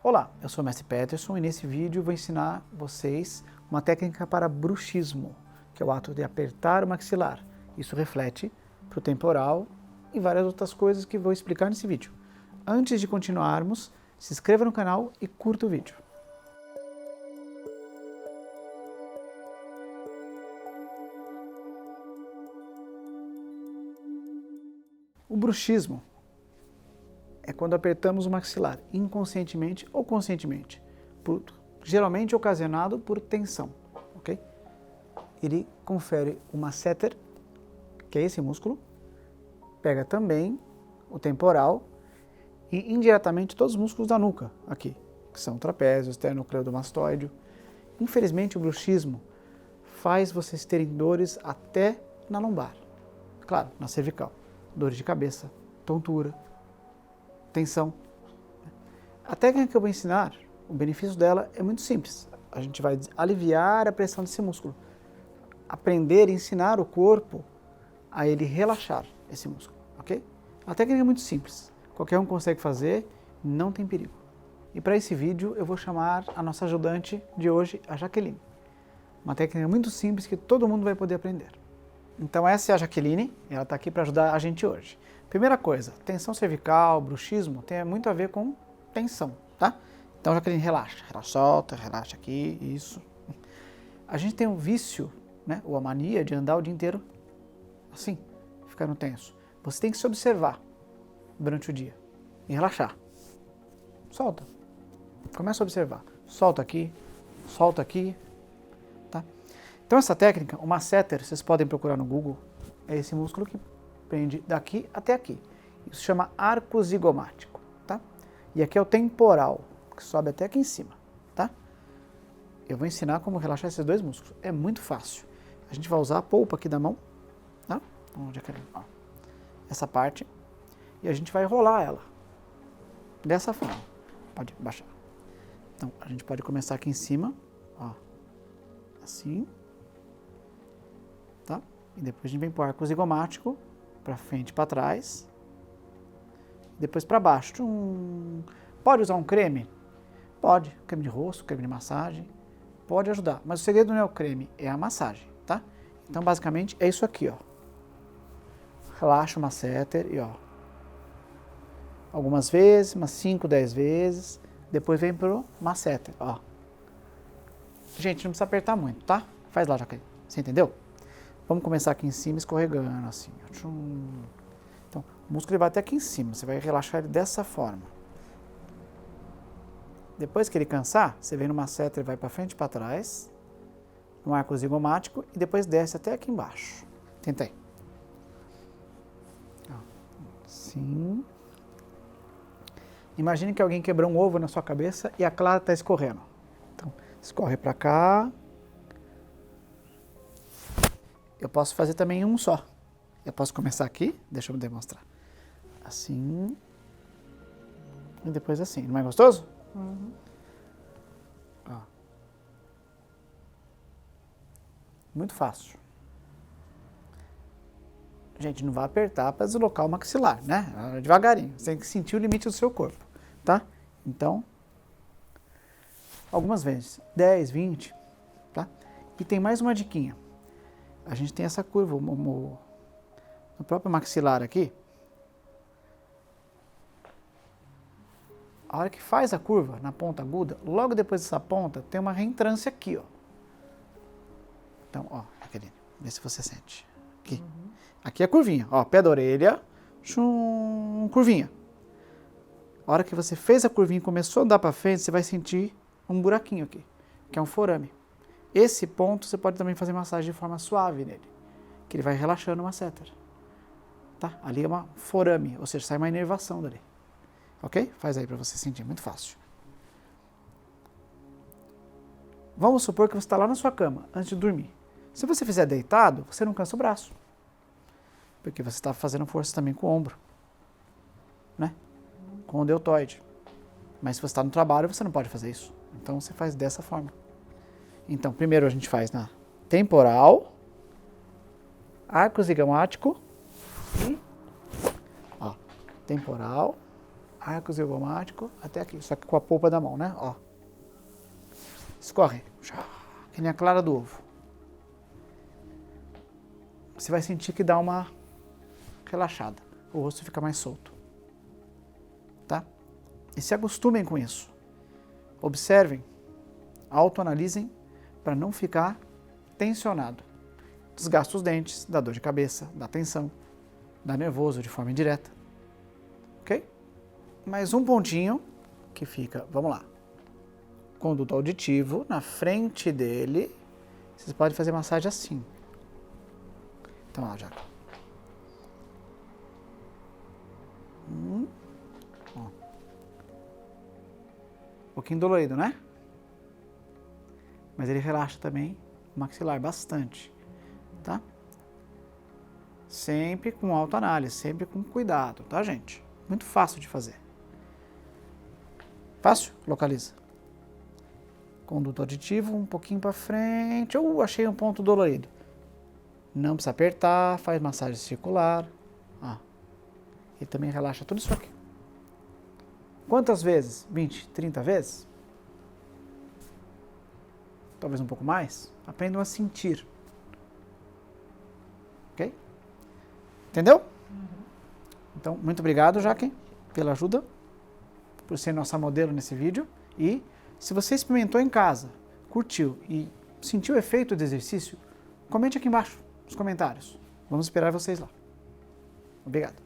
Olá, eu sou o Mestre Peterson e nesse vídeo vou ensinar vocês uma técnica para bruxismo, que é o ato de apertar o maxilar. Isso reflete para o temporal e várias outras coisas que vou explicar nesse vídeo. Antes de continuarmos, se inscreva no canal e curta o vídeo. O bruxismo é quando apertamos o maxilar inconscientemente ou conscientemente, geralmente ocasionado por tensão, ok? Ele confere o masseter, que é esse músculo, pega também o temporal e indiretamente todos os músculos da nuca, aqui, que são o trapézio, esternocleidomastoide. Infelizmente o bruxismo faz vocês terem dores até na lombar, claro, na cervical, dores de cabeça, tontura, tensão. A técnica que eu vou ensinar, o benefício dela é muito simples. A gente vai aliviar a pressão desse músculo. Aprender a ensinar o corpo a ele relaxar esse músculo, ok? A técnica é muito simples. Qualquer um consegue fazer, não tem perigo. E para esse vídeo eu vou chamar a nossa ajudante de hoje, a Jaqueline. Uma técnica muito simples que todo mundo vai poder aprender. Então essa é a Jaqueline, ela está aqui para ajudar a gente hoje. Primeira coisa, tensão cervical, bruxismo, tem muito a ver com tensão, tá? Então, Jaqueline, relaxa, solta, relaxa aqui, isso. A gente tem um vício, né, ou a mania de andar o dia inteiro assim, ficando tenso. Você tem que se observar durante o dia e relaxar. Solta. Começa a observar. Solta aqui, tá? Então, essa técnica, o masseter, vocês podem procurar no Google, é esse músculo que prende daqui até aqui. Isso se chama arco zigomático, tá? E aqui é o temporal, que sobe até aqui em cima, tá? Eu vou ensinar como relaxar esses dois músculos. É muito fácil. A gente vai usar a polpa aqui da mão, tá? Onde é que ó, essa parte. E a gente vai rolar ela. Dessa forma. Pode baixar. Então, a gente pode começar aqui em cima, ó. Assim. Tá? E depois a gente vem para o arco zigomático, para frente e para trás. Depois para baixo. Pode usar um creme? Pode. Creme de rosto, creme de massagem. Pode ajudar. Mas o segredo não é o creme, é a massagem, tá? Então, basicamente, é isso aqui, ó. Relaxa o masseter e, ó. Algumas vezes, umas 5, 10 vezes. Depois vem pro masseter, ó. Gente, não precisa apertar muito, tá? Faz lá, Jaqueline. Você entendeu? Vamos começar aqui em cima, escorregando, assim. Então, o músculo vai até aqui em cima. Você vai relaxar ele dessa forma. Depois que ele cansar, você vem no masseter, vai para frente e para trás, no arco zigomático, e depois desce até aqui embaixo. Tentei. Assim. Imagine que alguém quebrou um ovo na sua cabeça e a clara está escorrendo. Então, escorre para cá. Eu posso fazer também um só. Eu posso começar aqui, deixa eu demonstrar. Assim. E depois assim. Não é gostoso? Uhum. Ó. Muito fácil. Gente, não vai apertar para deslocar o maxilar, né? Devagarinho. Você tem que sentir o limite do seu corpo, tá? Então, algumas vezes. 10, 20, tá? E tem mais uma diquinha. A gente tem essa curva no próprio maxilar aqui. A hora que faz a curva na ponta aguda, logo depois dessa ponta, tem uma reentrância aqui, ó. Então, ó, Jaqueline, vê se você sente. Aqui. Uhum. Aqui é a curvinha, ó, pé da orelha, curvinha. A hora que você fez a curvinha e começou a andar para frente, você vai sentir um buraquinho aqui, que é um forame. Esse ponto você pode também fazer massagem de forma suave nele, que ele vai relaxando o masseter. Tá? Ali é uma forame, ou seja, sai uma inervação dali. Ok? Faz aí para você sentir, muito fácil. Vamos supor que você está lá na sua cama, antes de dormir. Se você fizer deitado, você não cansa o braço. Porque você está fazendo força também com o ombro. Né? Com o deltoide. Mas se você está no trabalho, você não pode fazer isso. Então você faz dessa forma. Então, primeiro a gente faz na temporal, arco zigomático e, ó, temporal, arco zigomático até aqui, só que com a polpa da mão, né? Ó. Escorre, que nem a clara do ovo. Você vai sentir que dá uma relaxada, o rosto fica mais solto, tá? E se acostumem com isso. Observem, autoanalisem para não ficar tensionado. Desgasta os dentes, dá dor de cabeça, dá tensão, dá nervoso de forma indireta. Ok? Mais um pontinho que fica, vamos lá. Conduto auditivo, na frente dele, vocês podem fazer massagem assim. Então, ó, já. Ó. Um pouquinho dolorido, né? Mas ele relaxa também o maxilar bastante, tá? Sempre com autoanálise, sempre com cuidado, tá, gente? Muito fácil de fazer. Fácil? Localiza. Conduto auditivo, um pouquinho para frente. Achei um ponto dolorido. Não precisa apertar, faz massagem circular. Ó. E também relaxa tudo isso aqui. Quantas vezes? 20, 30 vezes? Talvez um pouco mais. Aprendam a sentir. Ok? Entendeu? Então, muito obrigado, Jaque, pela ajuda, por ser nossa modelo nesse vídeo. E se você experimentou em casa, curtiu e sentiu o efeito do exercício, comente aqui embaixo nos comentários. Vamos esperar vocês lá. Obrigado.